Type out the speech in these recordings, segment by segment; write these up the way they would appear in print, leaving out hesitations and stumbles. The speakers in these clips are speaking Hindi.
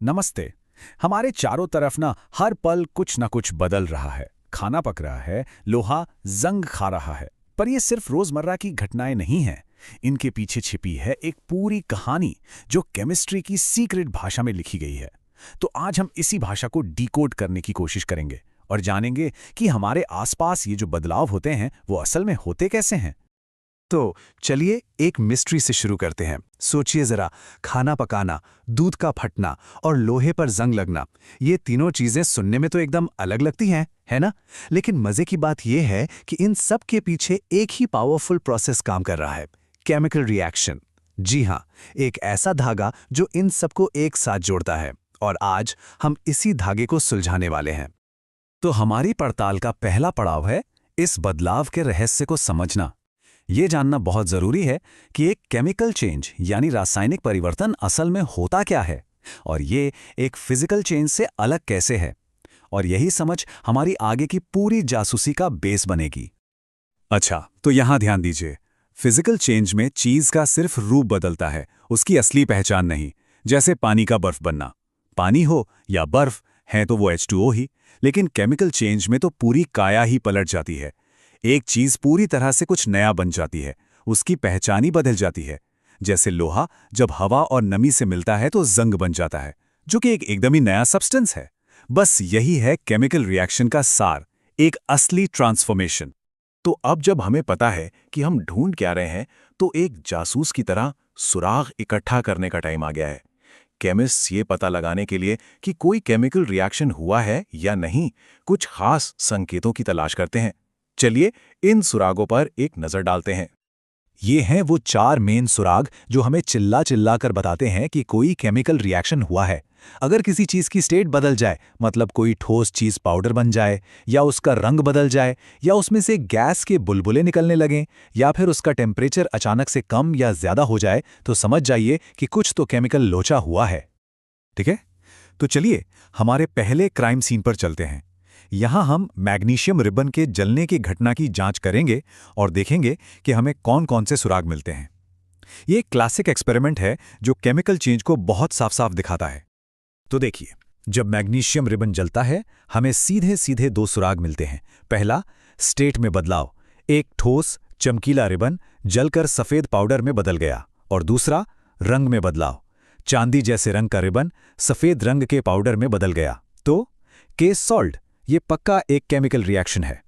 नमस्ते। हमारे चारों तरफ ना हर पल कुछ ना कुछ बदल रहा है। खाना पक रहा है, लोहा जंग खा रहा है। पर ये सिर्फ रोजमर्रा की घटनाएं नहीं हैं। इनके पीछे छिपी है एक पूरी कहानी जो केमिस्ट्री की सीक्रेट भाषा में लिखी गई है। तो आज हम इसी भाषा को डिकोड करने की कोशिश करेंगे और जानेंगे कि हमारे आसपास ये जो बदलाव होते हैं वो असल में होते कैसे हैं। तो चलिए एक मिस्ट्री से शुरू करते हैं। सोचिए जरा, खाना पकाना, दूध का फटना और लोहे पर जंग लगना, ये तीनों चीजें सुनने में तो एकदम अलग लगती हैं, है ना? लेकिन मजे की बात यह है कि इन सब के पीछे एक ही पावरफुल प्रोसेस काम कर रहा है, केमिकल रिएक्शन। जी हाँ, एक ऐसा धागा जो इन सबको एक साथ जोड़ता है। और आज हम इसी धागे को सुलझाने वाले हैं। तो हमारी पड़ताल का पहला पड़ाव है इस बदलाव के रहस्य को समझना। ये जानना बहुत जरूरी है कि एक केमिकल चेंज यानी रासायनिक परिवर्तन असल में होता क्या है और ये एक फिजिकल चेंज से अलग कैसे है। और यही समझ हमारी आगे की पूरी जासूसी का बेस बनेगी। अच्छा, तो यहां ध्यान दीजिए। फिजिकल चेंज में चीज का सिर्फ रूप बदलता है, उसकी असली पहचान नहीं। जैसे पानी का बर्फ बनना। पानी हो या बर्फ है तो वो H2O ही, लेकिन केमिकल चेंज में तो पूरी काया ही पलट जाती है। एक चीज पूरी तरह से कुछ नया बन जाती है, उसकी पहचान ही बदल जाती है। जैसे लोहा जब हवा और नमी से मिलता है तो जंग बन जाता है, जो कि एक एकदम ही नया सब्सटेंस है। बस यही है केमिकल रिएक्शन का सार, एक असली ट्रांसफॉर्मेशन। तो अब जब हमें पता है कि हम ढूंढ क्या रहे हैं, तो एक जासूस की तरह सुराग इकट्ठा करने का टाइम आ गया है। केमिस्ट्स ये पता लगाने के लिए कि कोई केमिकल रिएक्शन हुआ है या नहीं, कुछ खास संकेतों की तलाश करते हैं। चलिए इन सुरागों पर एक नजर डालते हैं। ये हैं वो चार मेन सुराग जो हमें चिल्ला चिल्ला कर बताते हैं कि कोई केमिकल रिएक्शन हुआ है। अगर किसी चीज की स्टेट बदल जाए, मतलब कोई ठोस चीज पाउडर बन जाए, या उसका रंग बदल जाए, या उसमें से गैस के बुलबुले निकलने लगें, या फिर उसका टेम्परेचर अचानक से कम या ज्यादा हो जाए, तो समझ जाइए कि कुछ तो केमिकल लोचा हुआ है। ठीक है, तो चलिए हमारे पहले क्राइम सीन पर चलते हैं। यहां हम मैग्नीशियम रिबन के जलने की घटना की जांच करेंगे और देखेंगे कि हमें कौन कौन से सुराग मिलते हैं। ये एक क्लासिक एक्सपेरिमेंट है जो केमिकल चेंज को बहुत साफ साफ दिखाता है। तो देखिए, जब मैग्नीशियम रिबन जलता है, हमें सीधे सीधे दो सुराग मिलते हैं। पहला, स्टेट में बदलाव, एक ठोस चमकीला रिबन जलकर सफेद पाउडर में बदल गया। और दूसरा, रंग में बदलाव, चांदी जैसे रंग का रिबन सफेद रंग के पाउडर में बदल गया। तो केस सॉल्व्ड, ये पक्का एक केमिकल रिएक्शन है।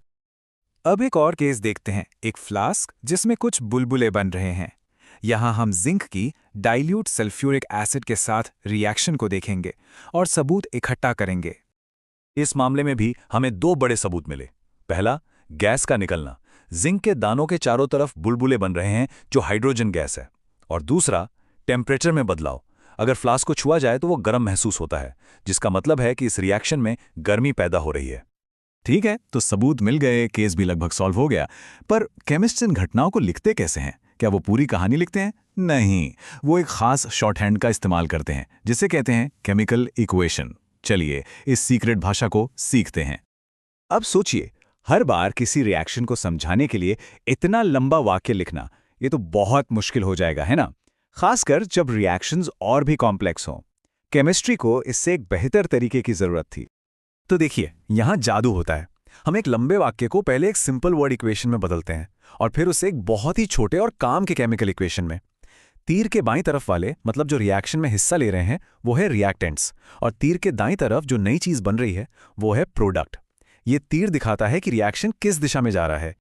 अब एक और केस देखते हैं, एक फ्लास्क जिसमें कुछ बुलबुले बन रहे हैं। यहां हम जिंक की डाइल्यूट सल्फ्यूरिक एसिड के साथ रिएक्शन को देखेंगे और सबूत इकट्ठा करेंगे। इस मामले में भी हमें दो बड़े सबूत मिले। पहला, गैस का निकलना, जिंक के दानों के चारों तरफ बुलबुले बन रहे हैं जो हाइड्रोजन गैस है। और दूसरा, टेम्परेचर में बदलाव, अगर फ्लास्क को छुआ जाए तो वो गर्म महसूस होता है, जिसका मतलब है कि इस रिएक्शन में गर्मी पैदा हो रही है। ठीक है, तो सबूत मिल गए, केस भी लगभग सॉल्व हो गया। पर केमिस्ट इन घटनाओं को लिखते कैसे हैं? क्या वो पूरी कहानी लिखते हैं? नहीं, वो एक खास शॉर्टहैंड का इस्तेमाल करते हैं जिसे कहते हैं केमिकल इक्वेशन। चलिए इस सीक्रेट भाषा को सीखते हैं। अब सोचिए, हर बार किसी रिएक्शन को समझाने के लिए इतना लंबा वाक्य लिखना, ये तो बहुत मुश्किल हो जाएगा, है ना? खासकर जब रिएक्शंस और भी कॉम्प्लेक्स हों। केमिस्ट्री को इससे एक बेहतर तरीके की जरूरत थी। तो देखिए, यहां जादू होता है। हम एक लंबे वाक्य को पहले एक सिंपल वर्ड इक्वेशन में बदलते हैं और फिर उसे एक बहुत ही छोटे और काम के केमिकल इक्वेशन में। तीर के बाईं तरफ वाले, मतलब जो रिएक्शन में हिस्सा ले रहे हैं, वो है रिएक्टेंट्स, और तीर के दाईं तरफ जो नई चीज बन रही है वो है प्रोडक्ट। ये तीर दिखाता है कि रिएक्शन किस दिशा में जा रहा है।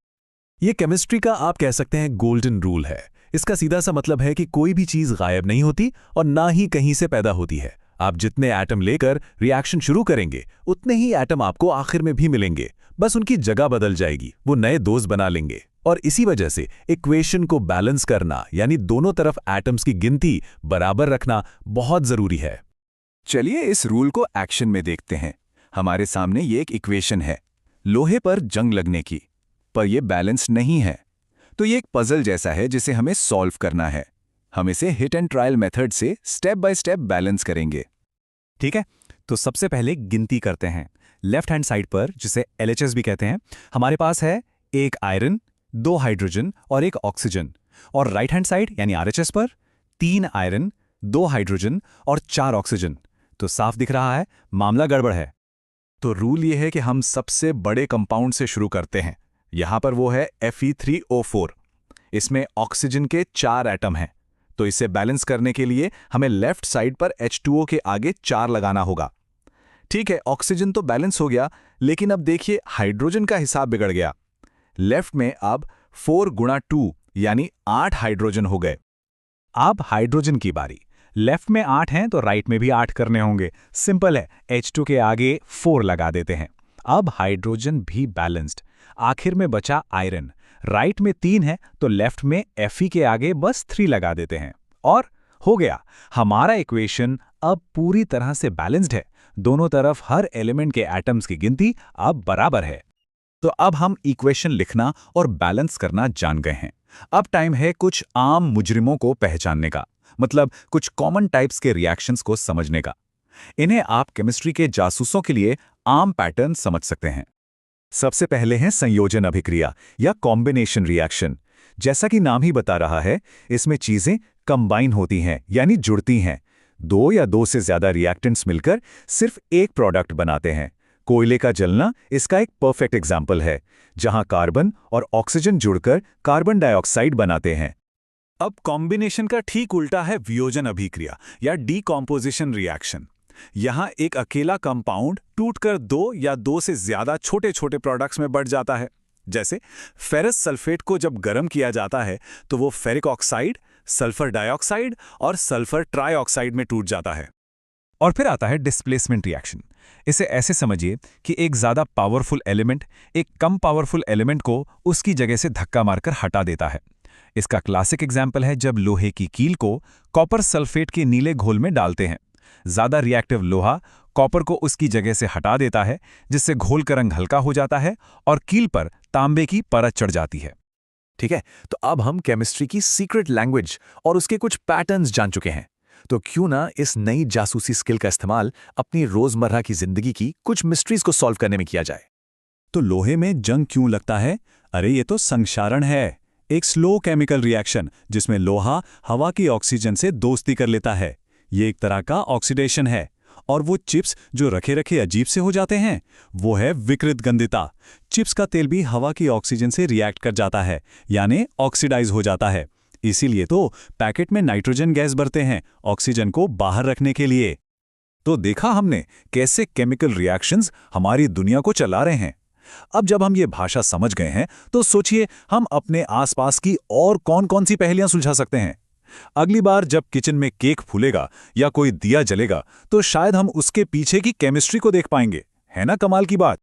ये केमिस्ट्री का आप कह सकते हैं गोल्डन रूल है। इसका सीधा सा मतलब है कि कोई भी चीज गायब नहीं होती और ना ही कहीं से पैदा होती है। आप जितने एटम लेकर रिएक्शन शुरू करेंगे, उतने ही एटम आपको आखिर में भी मिलेंगे। बस उनकी जगह बदल जाएगी, वो नए दोस्त बना लेंगे। और इसी वजह से इक्वेशन को बैलेंस करना, यानी दोनों तरफ एटम्स की गिनती बराबर रखना बहुत जरूरी है। चलिए इस रूल को एक्शन में देखते हैं। हमारे सामने ये एक इक्वेशन है, लोहे पर जंग लगने की, पर यह बैलेंस नहीं है। तो ये एक पजल जैसा है जिसे हमें सॉल्व करना है। हम इसे हिट एंड ट्रायल मेथड से स्टेप बाय स्टेप बैलेंस करेंगे। ठीक है, तो सबसे पहले गिनती करते हैं। लेफ्ट हैंड साइड पर, जिसे LHS भी कहते हैं, हमारे पास है एक आयरन, दो हाइड्रोजन और एक ऑक्सीजन। और राइट हैंड साइड यानी RHS पर 3 आयरन, 2 हाइड्रोजन और 4 ऑक्सीजन। तो साफ दिख रहा है मामला गड़बड़ है। तो रूल ये है कि हम सबसे बड़े कंपाउंड से शुरू करते हैं। यहां पर वो है Fe3O4। इसमें ऑक्सीजन के 4 एटम हैं, तो इसे बैलेंस करने के लिए हमें लेफ्ट साइड पर H2O के आगे 4 लगाना होगा। ठीक है, ऑक्सीजन तो बैलेंस हो गया, लेकिन अब देखिए हाइड्रोजन का हिसाब बिगड़ गया। लेफ्ट में अब 4 गुणा 2 यानी 8 हाइड्रोजन हो गए। अब हाइड्रोजन की बारी। लेफ्ट में 8 हैं तो राइट में भी 8 करने होंगे। सिंपल है, H2 के आगे 4 लगा देते हैं। अब हाइड्रोजन भी बैलेंस्ड। आखिर में बचा आयरन। राइट में 3 है तो लेफ्ट में Fe के आगे बस 3 लगा देते हैं और हो गया। हमारा इक्वेशन अब पूरी तरह से बैलेंस्ड है। दोनों तरफ हर एलिमेंट के एटम्स की गिनती अब बराबर है। तो अब हम इक्वेशन लिखना और बैलेंस करना जान गए हैं। अब टाइम है कुछ आम मुजरिमों को पहचानने का, मतलब कुछ कॉमन टाइप्स के रिएक्शंस को समझने का। इन्हें आप केमिस्ट्री के जासूसों के लिए आम पैटर्न समझ सकते हैं। सबसे पहले है संयोजन अभिक्रिया या कॉम्बिनेशन रिएक्शन। जैसा कि नाम ही बता रहा है, इसमें चीजें कंबाइन होती हैं यानी जुड़ती हैं। 2 या 2 से ज्यादा रिएक्टेंट्स मिलकर सिर्फ एक प्रोडक्ट बनाते हैं। कोयले का जलना इसका एक परफेक्ट एग्जाम्पल है, जहां कार्बन और ऑक्सीजन जुड़कर कार्बन डाइऑक्साइड बनाते हैं। अब कॉम्बिनेशन का ठीक उल्टा है वियोजन अभिक्रिया या डीकॉम्पोजिशन रिएक्शन। यहां एक अकेला कंपाउंड टूटकर 2 या 2 से ज्यादा छोटे छोटे प्रोडक्ट्स में बढ़ जाता है। जैसे फेरस सल्फेट को जब गर्म किया जाता है तो वो फेरिक ऑक्साइड, सल्फर डाइऑक्साइड और सल्फर ट्राइऑक्साइड में टूट जाता है। और फिर आता है डिस्प्लेसमेंट रिएक्शन। इसे ऐसे समझिए कि एक ज्यादा पावरफुल एलिमेंट एक कम पावरफुल एलिमेंट को उसकी जगह से धक्का मारकर हटा देता है। इसका क्लासिक एग्जाम्पल है जब लोहे की कील को कॉपर सल्फेट के नीले घोल में डालते हैं। ज्यादा रिएक्टिव लोहा कॉपर को उसकी जगह से हटा देता है, जिससे घोल का रंग हल्का हो जाता है और कील पर तांबे की परत चढ़ जाती है। ठीक है, तो अब हम केमिस्ट्री की सीक्रेट लैंग्वेज और उसके कुछ पैटर्न्स जान चुके हैं। तो क्यों ना इस नई जासूसी स्किल का इस्तेमाल अपनी रोजमर्रा की जिंदगी की कुछ मिस्ट्रीज को सॉल्व करने में किया जाए। तो लोहे में जंग क्यों लगता है? अरे ये तो संक्षारण है, एक स्लो केमिकल रिएक्शन जिसमें लोहा हवा की ऑक्सीजन से दोस्ती कर लेता है। ये एक तरह का ऑक्सीडेशन है। और वो चिप्स जो रखे रखे अजीब से हो जाते हैं, वो है विकृत गंधिता। चिप्स का तेल भी हवा की ऑक्सीजन से रिएक्ट कर जाता है, यानी ऑक्सीडाइज हो जाता है। इसीलिए तो पैकेट में नाइट्रोजन गैस भरते हैं, ऑक्सीजन को बाहर रखने के लिए। तो देखा हमने कैसे केमिकल रिएक्शंस हमारी दुनिया को चला रहे हैं। अब जब हम ये भाषा समझ गए हैं तो सोचिए हम अपने आसपास की और कौन-कौन सी पहेलियां सुलझा सकते हैं। अगली बार जब किचन में केक फूलेगा या कोई दिया जलेगा तो शायद हम उसके पीछे की केमिस्ट्री को देख पाएंगे। है ना कमाल की बात?